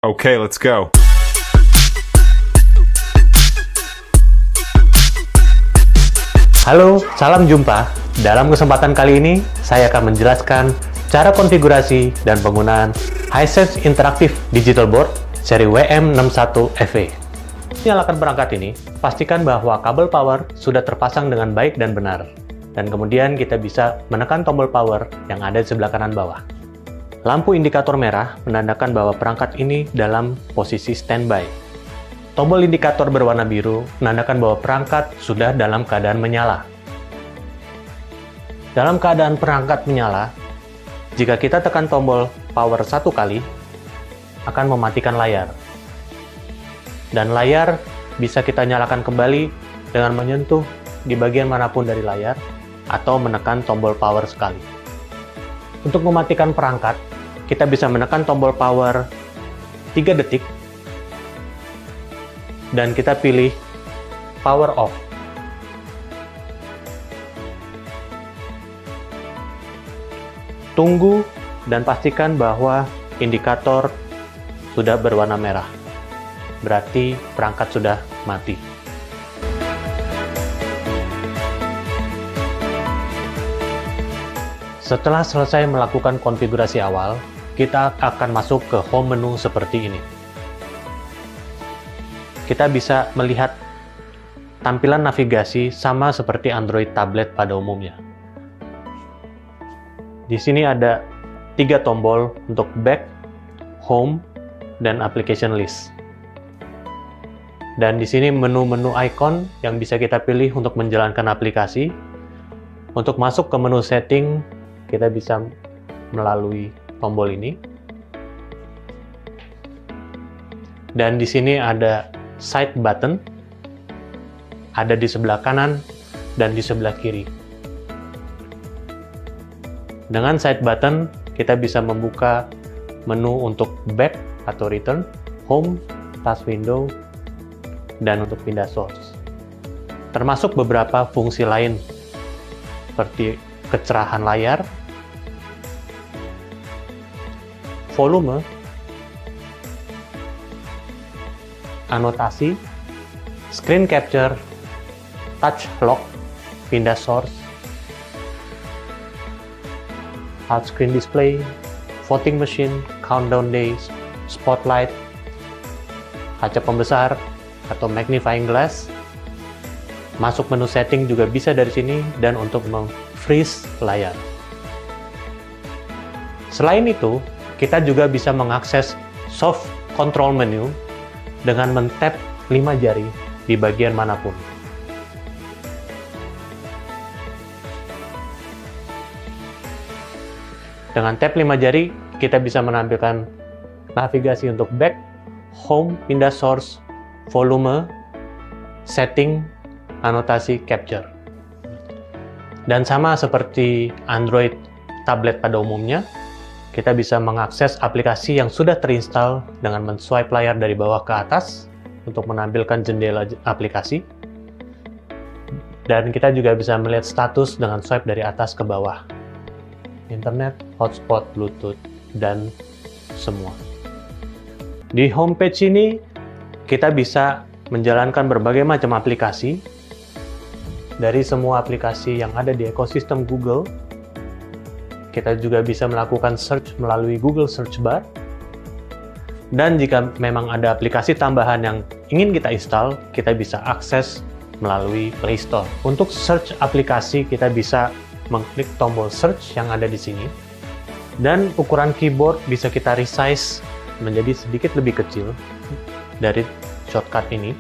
Okay, let's go. Halo, salam jumpa. Dalam kesempatan kali ini, saya akan menjelaskan cara konfigurasi dan penggunaan Hisense Interactive Digital Board seri WM61FE. Nyalakan perangkat ini, pastikan bahwa kabel power sudah terpasang dengan baik dan benar. Dan kemudian kita bisa menekan tombol power yang ada di sebelah kanan bawah. Lampu indikator merah menandakan bahwa perangkat ini dalam posisi standby. Tombol indikator berwarna biru menandakan bahwa perangkat sudah dalam keadaan menyala. Dalam keadaan perangkat menyala, jika kita tekan tombol power satu kali, akan mematikan layar. Dan layar bisa kita nyalakan kembali dengan menyentuh di bagian manapun dari layar atau menekan tombol power sekali. Untuk mematikan perangkat, kita bisa menekan tombol power 3 detik dan kita pilih power off. Tunggu dan pastikan bahwa indikator sudah berwarna merah. Berarti perangkat sudah mati. Setelah selesai melakukan konfigurasi awal, kita akan masuk ke home menu seperti ini. Kita bisa melihat tampilan navigasi sama seperti Android tablet pada umumnya. Di sini ada 3 tombol untuk back, home, dan application list. Dan di sini menu-menu icon yang bisa kita pilih untuk menjalankan aplikasi. Untuk masuk ke menu setting, kita bisa melalui tombol ini. Dan di sini ada side button, ada di sebelah kanan dan di sebelah kiri. Dengan side button, kita bisa membuka menu untuk back atau return, home, task window, dan untuk pindah source. Termasuk beberapa fungsi lain, seperti kecerahan layar, volume, anotasi, screen capture, touch lock, pindah source, hard screen display, voting machine, countdown days, spotlight, kaca pembesar atau magnifying glass. Masuk menu setting juga bisa dari sini dan untuk meng-freeze layar. Selain itu, kita juga bisa mengakses soft control menu dengan men-tap 5 jari di bagian manapun. Dengan tap 5 jari, kita bisa menampilkan navigasi untuk back, home, pindah source, volume, setting, anotasi, capture. Dan sama seperti Android tablet pada umumnya, kita bisa mengakses aplikasi yang sudah terinstall dengan men-swipe layar dari bawah ke atas untuk menampilkan jendela aplikasi. Dan kita juga bisa melihat status dengan swipe dari atas ke bawah. Internet, hotspot, Bluetooth, dan semua. Di homepage ini, kita bisa menjalankan berbagai macam aplikasi. Dari semua aplikasi yang ada di ekosistem Google, kita juga bisa melakukan search melalui Google Search Bar. Dan jika memang ada aplikasi tambahan yang ingin kita install, kita bisa akses melalui Play Store. Untuk search aplikasi, kita bisa mengklik tombol search yang ada di sini. Dan ukuran keyboard bisa kita resize menjadi sedikit lebih kecil dari shortcut ini.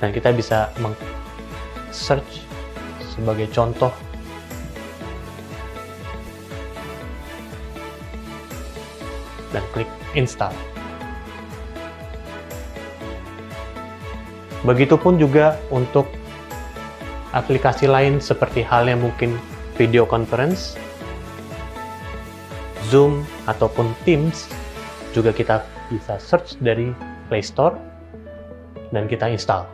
Dan kita bisa meng-search sebagai contoh dan klik install. Begitupun juga untuk aplikasi lain seperti halnya mungkin video conference, Zoom, ataupun Teams, juga kita bisa search dari Play Store dan kita install.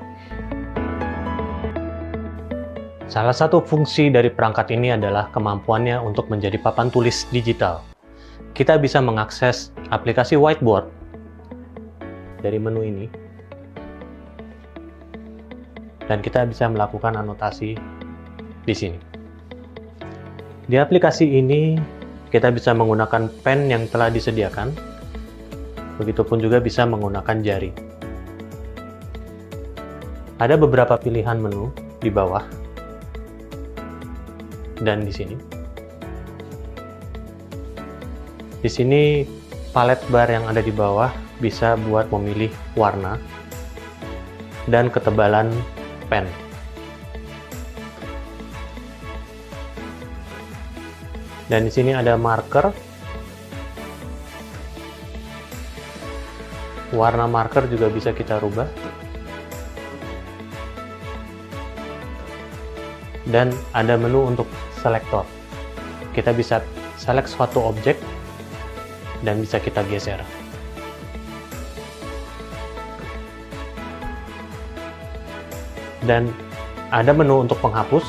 Salah satu fungsi dari perangkat ini adalah kemampuannya untuk menjadi papan tulis digital. kita bisa mengakses aplikasi whiteboard dari menu ini. Dan kita bisa melakukan anotasi di sini. Di aplikasi ini, kita bisa menggunakan pen yang telah disediakan. Begitupun juga bisa menggunakan jari. Ada beberapa pilihan menu di bawah dan di sini. Di sini palet bar yang ada di bawah bisa buat memilih warna dan ketebalan pen. Dan di sini ada marker. Warna marker juga bisa kita rubah. Dan ada menu untuk selektor. Kita bisa select suatu objek dan bisa kita geser. Dan ada menu untuk penghapus.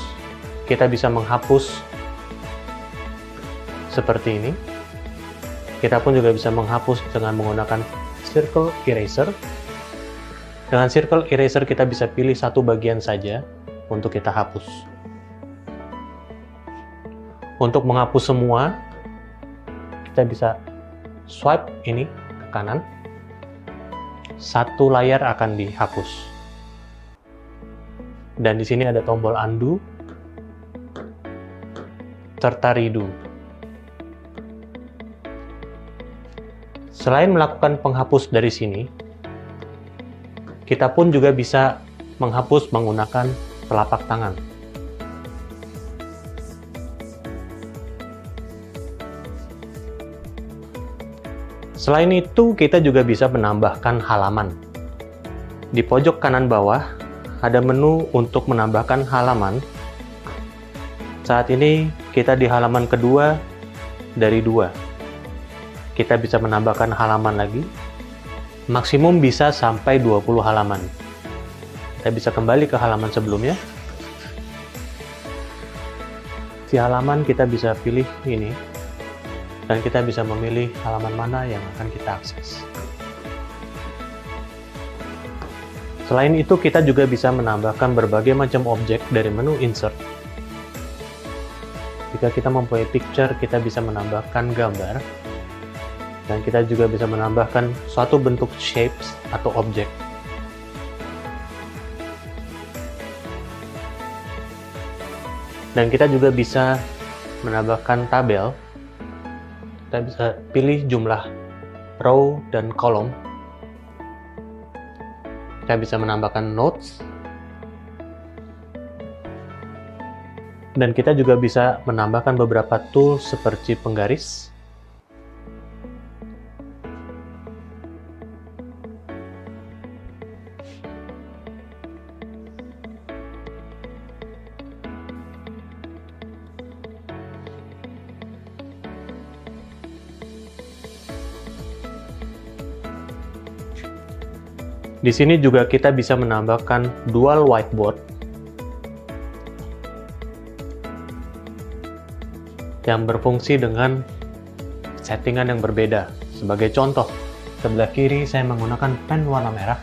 Kita bisa menghapus seperti ini. Kita pun juga bisa menghapus dengan menggunakan circle eraser. Dengan circle eraser kita bisa pilih satu bagian saja untuk kita hapus. Untuk menghapus semua, kita bisa swipe ini ke kanan. Satu layar akan dihapus. Dan di sini ada tombol undo serta redo. Selain melakukan penghapus dari sini, kita pun juga bisa menghapus menggunakan telapak tangan. Selain itu, kita juga bisa menambahkan halaman. Di pojok kanan bawah, ada menu untuk menambahkan halaman. Saat ini, kita di halaman kedua dari 2. Kita bisa menambahkan halaman lagi. Maksimum bisa sampai 20 halaman. Kita bisa kembali ke halaman sebelumnya. Di halaman kita bisa pilih ini. Dan kita bisa memilih halaman mana yang akan kita akses. Selain itu, kita juga bisa menambahkan berbagai macam objek dari menu insert. Jika kita mempunyai picture, kita bisa menambahkan gambar. Dan kita juga bisa menambahkan suatu bentuk shapes atau objek. Dan kita juga bisa menambahkan tabel. Kita bisa pilih jumlah row dan kolom. Kita bisa menambahkan notes. Dan kita juga bisa menambahkan beberapa tool seperti penggaris. Di sini juga kita bisa menambahkan dual whiteboard yang berfungsi dengan settingan yang berbeda. Sebagai contoh, sebelah kiri saya menggunakan pen warna merah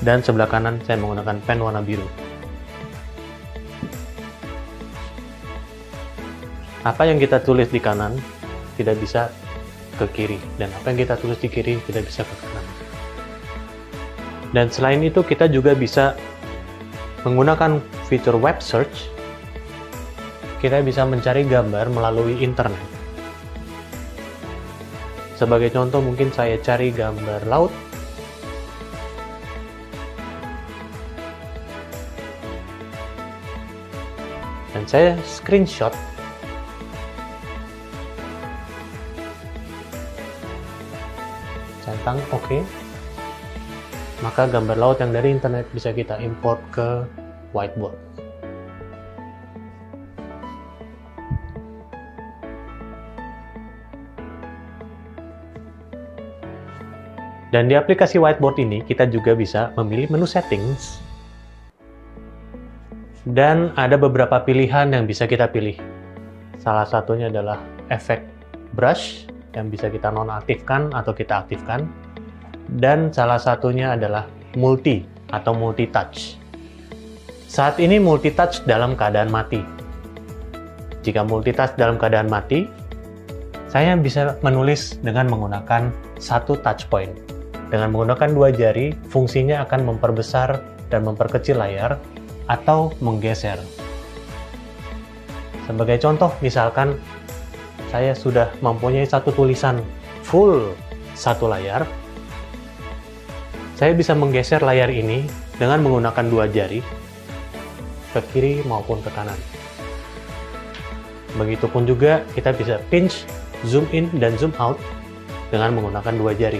dan sebelah kanan saya menggunakan pen warna biru. Apa yang kita tulis di kanan tidak bisa ke kiri, dan apa yang kita tulis di kiri tidak bisa ke kanan. Dan selain itu, kita juga bisa menggunakan fitur web search. Kita bisa mencari gambar melalui internet. Sebagai contoh, mungkin saya cari gambar laut. Dan saya screenshot. Centang OK. Maka gambar laut yang dari internet bisa kita import ke whiteboard. Dan di aplikasi whiteboard ini kita juga bisa memilih menu settings. Dan ada beberapa pilihan yang bisa kita pilih. Salah satunya adalah efek brush yang bisa kita nonaktifkan atau kita aktifkan. Dan salah satunya adalah multi atau multi-touch. Saat ini multi-touch dalam keadaan mati. Jika multi-touch dalam keadaan mati, saya bisa menulis dengan menggunakan satu touch point. Dengan menggunakan dua jari, fungsinya akan memperbesar dan memperkecil layar atau menggeser. Sebagai contoh, misalkan saya sudah mempunyai satu tulisan full satu layar, saya bisa menggeser layar ini dengan menggunakan dua jari ke kiri maupun ke kanan. Begitupun juga kita bisa pinch, zoom in, dan zoom out dengan menggunakan dua jari.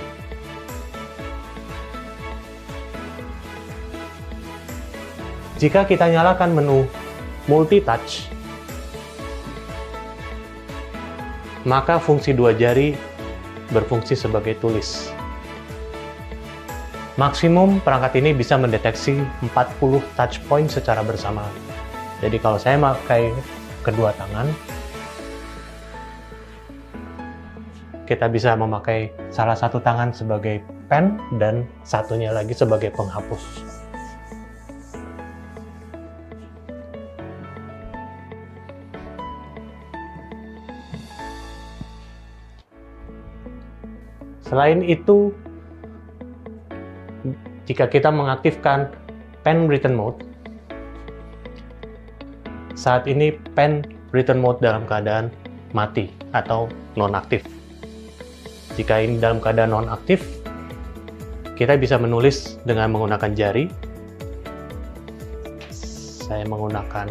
Jika kita nyalakan menu multi-touch, maka fungsi dua jari berfungsi sebagai tulis. Maksimum perangkat ini bisa mendeteksi 40 touch point secara bersamaan. Jadi kalau saya pakai kedua tangan, kita bisa memakai salah satu tangan sebagai pen dan satunya lagi sebagai penghapus. Selain itu, jika kita mengaktifkan pen written mode, saat ini pen written mode dalam keadaan mati atau nonaktif. Jika ini dalam keadaan nonaktif, kita bisa menulis dengan menggunakan jari. Saya menggunakan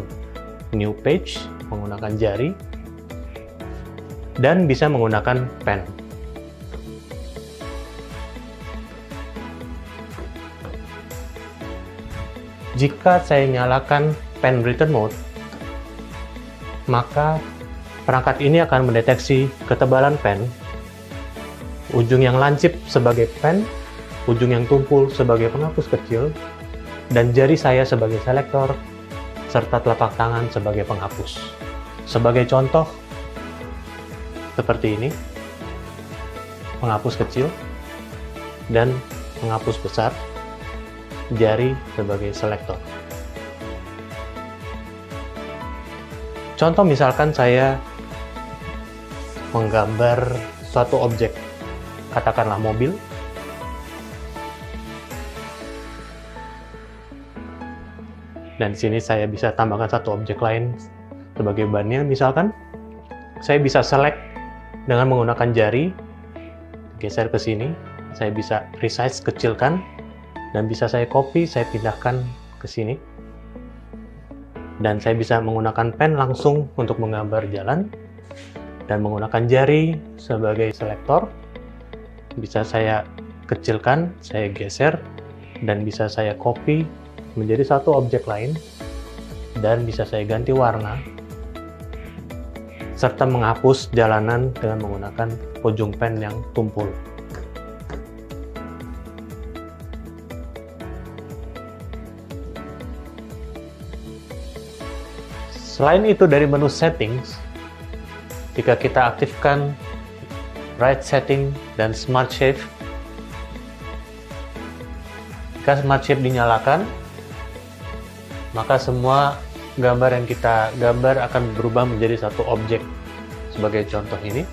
new page, menggunakan jari, dan bisa menggunakan pen. Jika saya nyalakan pen written mode, maka perangkat ini akan mendeteksi ketebalan pen, ujung yang lancip sebagai pen, ujung yang tumpul sebagai penghapus kecil, dan jari saya sebagai selektor, serta telapak tangan sebagai penghapus. Sebagai contoh, seperti ini, penghapus kecil, dan penghapus besar, jari sebagai selektor. Contoh misalkan saya menggambar suatu objek, katakanlah mobil, dan di sini saya bisa tambahkan satu objek lain sebagai bannya. Misalkan saya bisa select dengan menggunakan jari, geser ke sini, saya bisa resize, kecilkan, dan bisa saya copy, saya pindahkan ke sini. Dan saya bisa menggunakan pen langsung untuk menggambar jalan, dan menggunakan jari sebagai selektor. Bisa saya kecilkan, saya geser, dan bisa saya copy menjadi satu objek lain, dan bisa saya ganti warna, serta menghapus jalanan dengan menggunakan ujung pen yang tumpul. Selain itu, dari menu settings, jika kita aktifkan Bright Setting dan Smart Shape, jika Smart Shape dinyalakan, maka semua gambar yang kita gambar akan berubah menjadi satu objek. Sebagai contoh ini,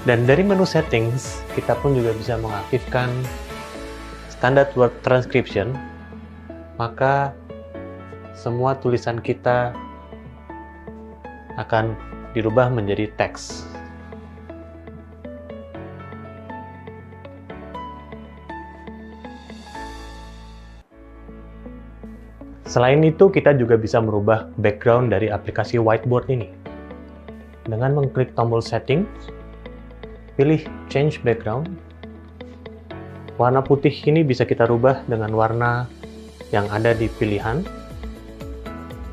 dan dari menu settings, kita pun juga bisa mengaktifkan standard word transcription, maka semua tulisan kita akan dirubah menjadi teks. Selain itu, kita juga bisa merubah background dari aplikasi whiteboard ini. Dengan mengklik tombol setting, pilih change background. Warna putih ini bisa kita rubah dengan warna yang ada di pilihan,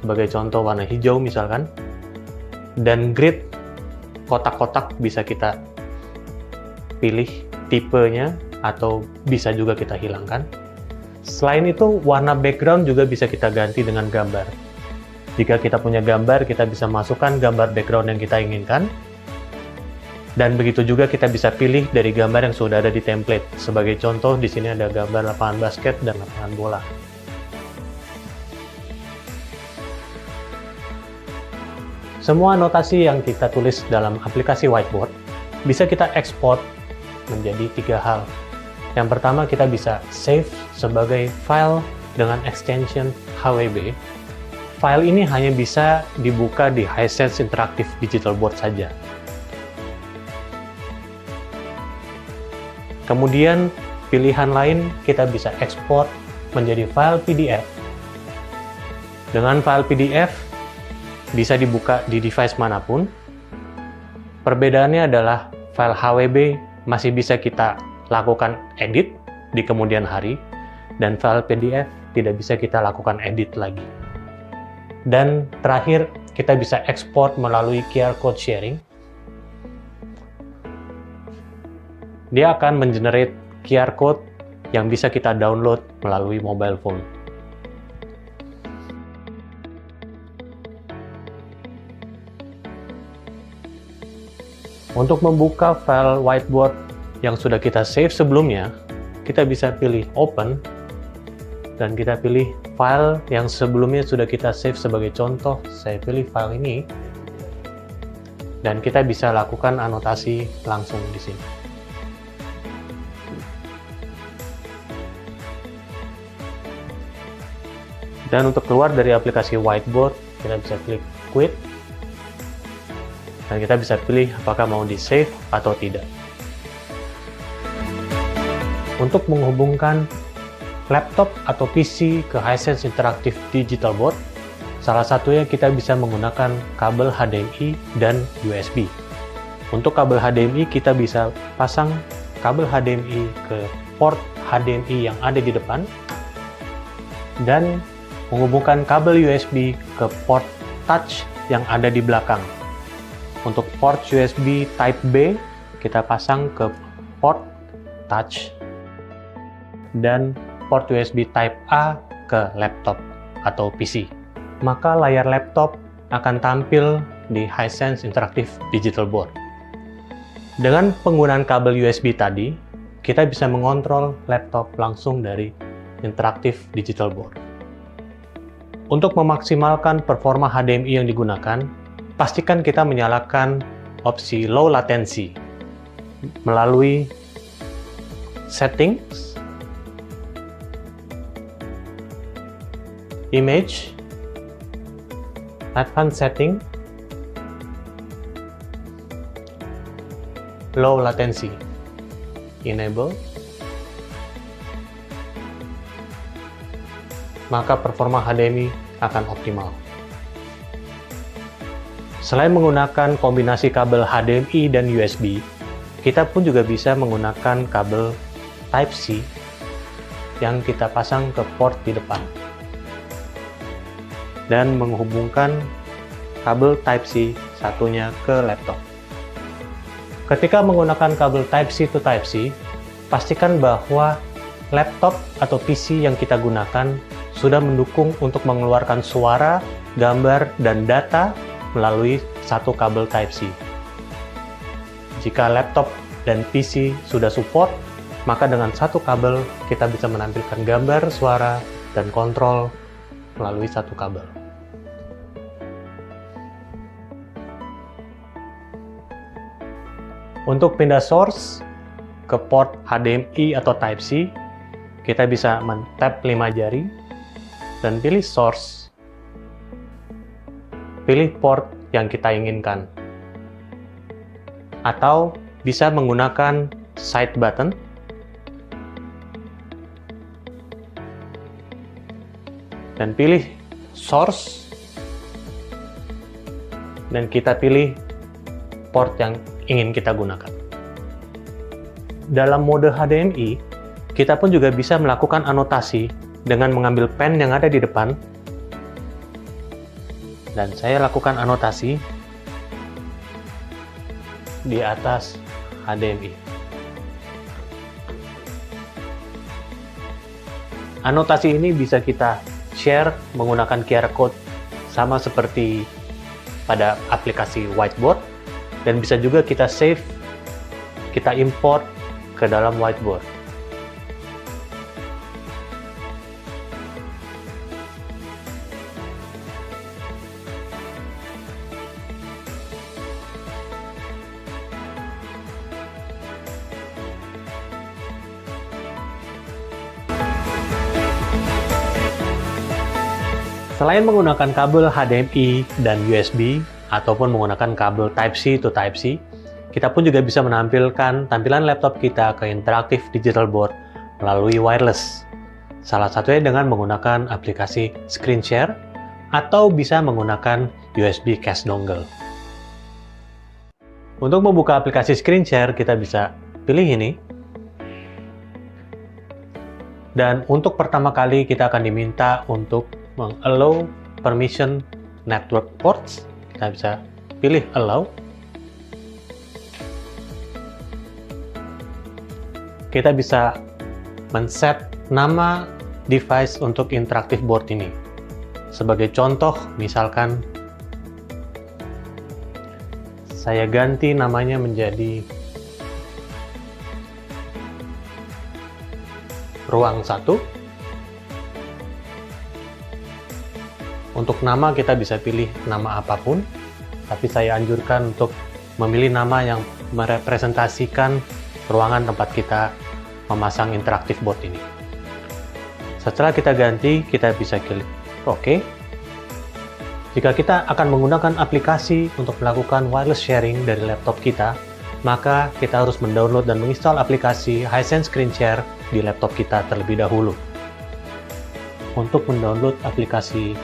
sebagai contoh warna hijau misalkan, dan grid kotak-kotak bisa kita pilih tipenya atau bisa juga kita hilangkan. Selain itu, warna background juga bisa kita ganti dengan gambar. Jika kita punya gambar, kita bisa masukkan gambar background yang kita inginkan. Dan begitu juga kita bisa pilih dari gambar yang sudah ada di template. Sebagai contoh, di sini ada gambar lapangan basket dan lapangan bola. Semua anotasi yang kita tulis dalam aplikasi Whiteboard bisa kita ekspor menjadi 3 hal. Yang pertama, kita bisa save sebagai file dengan extension HWB. File ini hanya bisa dibuka di Hisense Interactive Digital Board saja. Kemudian, pilihan lain kita bisa ekspor menjadi file PDF. Dengan file PDF, bisa dibuka di device manapun. Perbedaannya adalah file HWB masih bisa kita lakukan edit di kemudian hari, dan file PDF tidak bisa kita lakukan edit lagi. Dan terakhir, kita bisa ekspor melalui QR code sharing. Dia akan mengenerate QR code yang bisa kita download melalui mobile phone. Untuk membuka file whiteboard yang sudah kita save sebelumnya, kita bisa pilih Open, dan kita pilih file yang sebelumnya sudah kita save. Sebagai contoh, saya pilih file ini, dan kita bisa lakukan anotasi langsung di sini. Dan untuk keluar dari aplikasi Whiteboard, kita bisa klik Quit, dan kita bisa pilih apakah mau di-save atau tidak. Untuk menghubungkan laptop atau PC ke Hisense Interactive Digital Board, salah satunya kita bisa menggunakan kabel HDMI dan USB. Untuk kabel HDMI, kita bisa pasang kabel HDMI ke port HDMI yang ada di depan, dan menghubungkan kabel USB ke port touch yang ada di belakang. Untuk port USB Type B, kita pasang ke port touch, dan port USB Type A ke laptop atau PC. Maka layar laptop akan tampil di Hisense Interactive Digital Board. Dengan penggunaan kabel USB tadi, kita bisa mengontrol laptop langsung dari Interactive Digital Board. Untuk memaksimalkan performa HDMI yang digunakan, pastikan kita menyalakan opsi Low Latency melalui Settings, Image, Advanced Setting, Low Latency, Enable, maka performa HDMI akan optimal. Selain menggunakan kombinasi kabel HDMI dan USB, kita pun juga bisa menggunakan kabel Type-C yang kita pasang ke port di depan, dan menghubungkan kabel Type-C satunya ke laptop. Ketika menggunakan kabel Type-C to Type-C, pastikan bahwa laptop atau PC yang kita gunakan sudah mendukung untuk mengeluarkan suara, gambar, dan data melalui satu kabel Type-C. Jika laptop dan PC sudah support, maka dengan satu kabel kita bisa menampilkan gambar, suara, dan kontrol melalui satu kabel. Untuk pindah source ke port HDMI atau Type-C, kita bisa men-tap 5 jari dan pilih source. Pilih port yang kita inginkan. Atau bisa menggunakan side button dan pilih source, dan kita pilih port yang ingin kita gunakan. Dalam mode HDMI, kita pun juga bisa melakukan anotasi dengan mengambil pen yang ada di depan, dan saya lakukan anotasi di atas HDMI. Anotasi ini bisa kita share menggunakan QR code sama seperti pada aplikasi whiteboard, dan bisa juga kita save, kita import ke dalam whiteboard. Selain menggunakan kabel HDMI dan USB, ataupun menggunakan kabel Type-C to Type-C, kita pun juga bisa menampilkan tampilan laptop kita ke Interactive Digital Board melalui wireless. Salah satunya dengan menggunakan aplikasi Screen Share, atau bisa menggunakan USB Case Dongle. Untuk membuka aplikasi Screen Share, kita bisa pilih ini. Dan untuk pertama kali kita akan diminta untuk allow permission network ports. Kita bisa pilih allow. Kita bisa men-set nama device untuk interactive board ini. Sebagai contoh, misalkan saya ganti namanya menjadi ruang 1. Untuk nama kita bisa pilih nama apapun, tapi saya anjurkan untuk memilih nama yang merepresentasikan ruangan tempat kita memasang interactive board ini. Setelah kita ganti, kita bisa klik OK. Jika kita akan menggunakan aplikasi untuk melakukan wireless sharing dari laptop kita, maka kita harus mendownload dan menginstal aplikasi Hisense Screen Share di laptop kita terlebih dahulu. Untuk mendownload aplikasi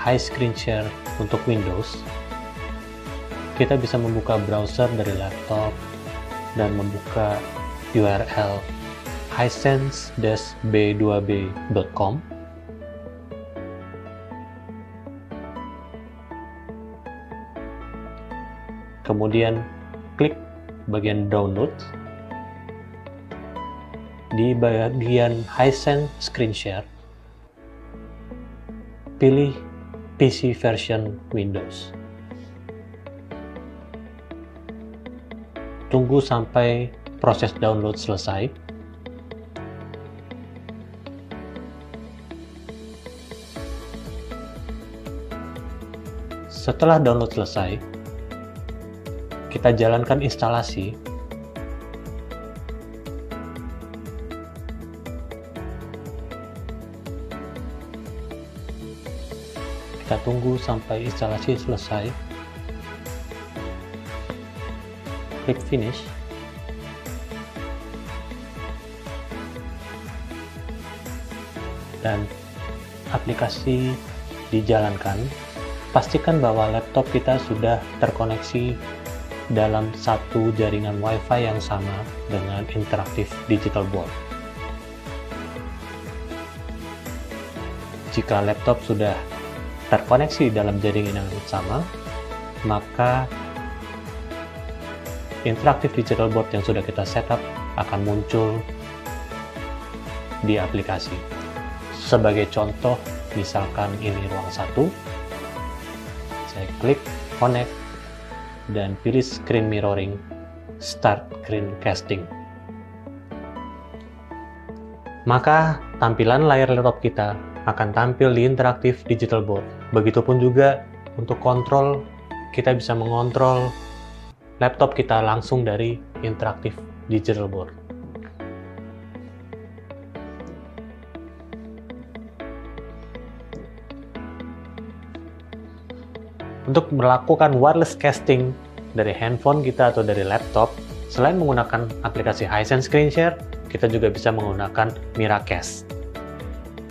Hisense Screen Share untuk Windows, kita bisa membuka browser dari laptop dan membuka URL hisense-b2b.com. Kemudian klik bagian download. Di bagian Hisense Screen Share, pilih PC version Windows. Tunggu sampai proses download selesai. Setelah download selesai, kita jalankan instalasi. Kita tunggu sampai instalasi selesai. Klik finish. Dan aplikasi dijalankan. Pastikan bahwa laptop kita sudah terkoneksi dalam satu jaringan Wi-Fi yang sama dengan Interactive Digital Board. Jika laptop sudah terkoneksi dalam jaringan yang sama, maka Interactive Digital Board yang sudah kita setup akan muncul di aplikasi. Sebagai contoh, misalkan ini ruang 1, saya klik connect dan pilih screen mirroring, start screencasting. Maka tampilan layar laptop kita akan tampil di Interactive Digital Board. Begitupun juga untuk kontrol, kita bisa mengontrol laptop kita langsung dari Interactive Digital Board. Untuk melakukan wireless casting dari handphone kita atau dari laptop, selain menggunakan aplikasi Hisense Screen Share, kita juga bisa menggunakan Miracast.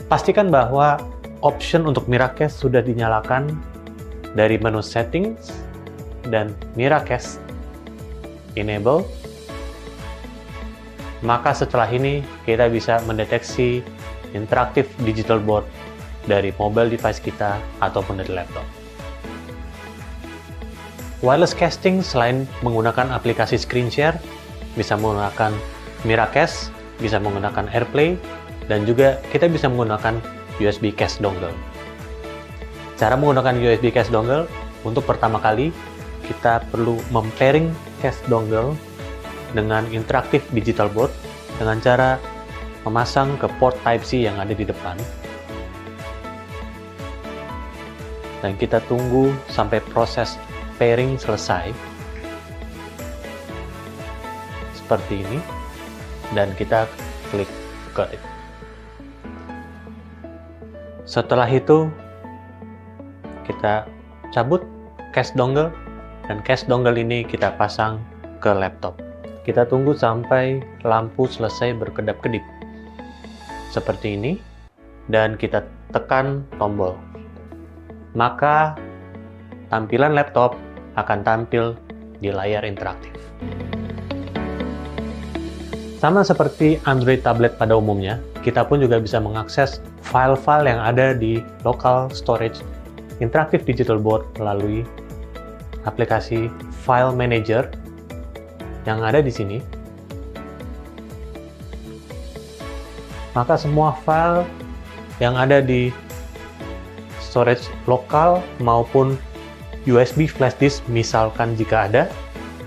Pastikan bahwa option untuk Miracast sudah dinyalakan dari menu settings dan Miracast enable. Maka setelah ini kita bisa mendeteksi interaktif digital board dari mobile device kita ataupun dari laptop. Wireless casting selain menggunakan aplikasi screen share, bisa menggunakan Miracast, bisa menggunakan AirPlay, dan juga kita bisa menggunakan USB cast dongle. Cara menggunakan USB cast dongle, untuk pertama kali kita perlu mempairing cast dongle dengan interaktif digital board dengan cara memasang ke port Type-C yang ada di depan. Dan kita tunggu sampai proses pairing selesai. Seperti ini. Dan kita klik got it. Setelah itu, kita cabut cast dongle, dan cast dongle ini kita pasang ke laptop. Kita tunggu sampai lampu selesai berkedap-kedip. Seperti ini. Dan kita tekan tombol. Maka tampilan laptop akan tampil di layar interaktif. Sama seperti Android tablet pada umumnya, kita pun juga bisa mengakses file-file yang ada di local storage interaktif digital board melalui aplikasi File Manager yang ada di sini. Maka semua file yang ada di storage lokal maupun USB flash disk misalkan jika ada,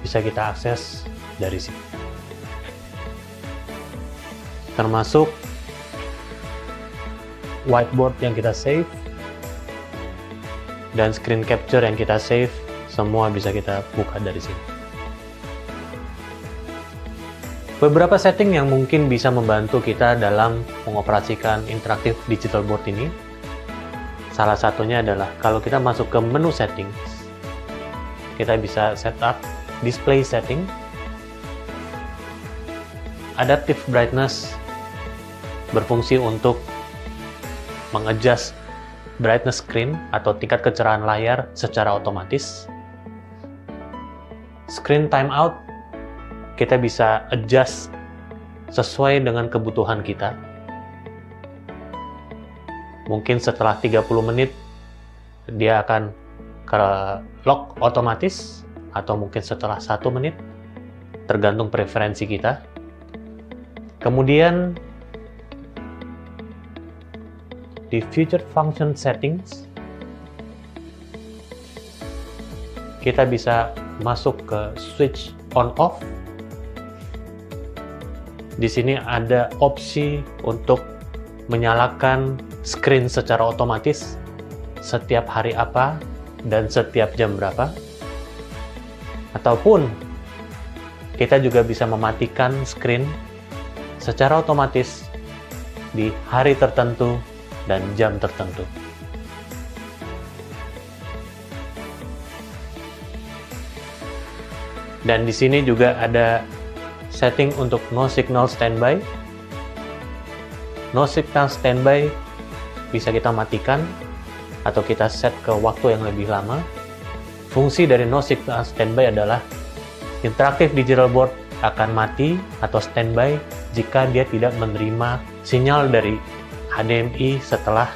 bisa kita akses dari sini. Termasuk whiteboard yang kita save dan screen capture yang kita save, semua bisa kita buka dari sini. Beberapa setting yang mungkin bisa membantu kita dalam mengoperasikan interaktif digital board ini. Salah satunya adalah kalau kita masuk ke menu settings, kita bisa setup display setting, adaptive brightness berfungsi untuk mengadjust brightness screen atau tingkat kecerahan layar secara otomatis. Screen timeout, kita bisa adjust sesuai dengan kebutuhan kita. Mungkin setelah 30 menit, dia akan ke lock otomatis, atau mungkin setelah 1 menit, tergantung preferensi kita. Kemudian, di Feature Function Settings, kita bisa masuk ke switch on-off. Di sini ada opsi untuk menyalakan screen secara otomatis setiap hari apa dan setiap jam berapa. Ataupun kita juga bisa mematikan screen secara otomatis di hari tertentu dan jam tertentu. Dan di sini juga ada setting untuk no signal standby. No signal standby bisa kita matikan atau kita set ke waktu yang lebih lama. Fungsi dari no signal standby adalah interaktif digital board akan mati atau standby jika dia tidak menerima sinyal dari HDMI setelah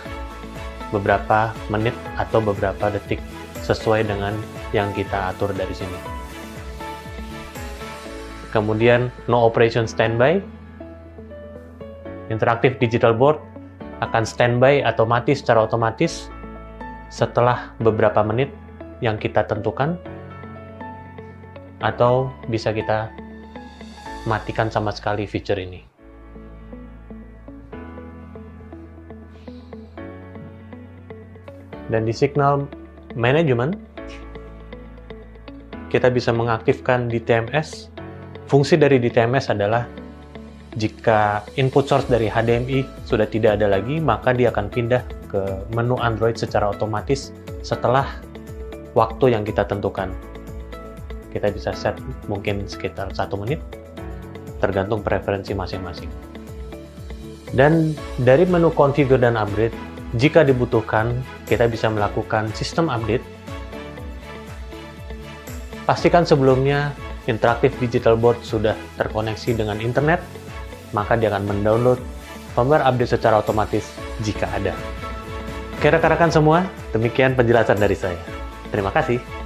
beberapa menit atau beberapa detik sesuai dengan yang kita atur dari sini. Kemudian no operation standby, interaktif digital board akan standby atau mati secara otomatis setelah beberapa menit yang kita tentukan, atau bisa kita matikan sama sekali feature ini. Dan di signal management, kita bisa mengaktifkan DTMS. Fungsi dari DTMS adalah jika input source dari HDMI sudah tidak ada lagi, maka dia akan pindah ke menu Android secara otomatis setelah waktu yang kita tentukan. Kita bisa set mungkin sekitar 1 menit, tergantung preferensi masing-masing. Dan dari menu configure dan upgrade, jika dibutuhkan, kita bisa melakukan sistem update. Pastikan sebelumnya interaktif digital board sudah terkoneksi dengan internet, maka dia akan mendownload firmware update secara otomatis jika ada. Oke rekan-rekan semua, demikian penjelasan dari saya. Terima kasih.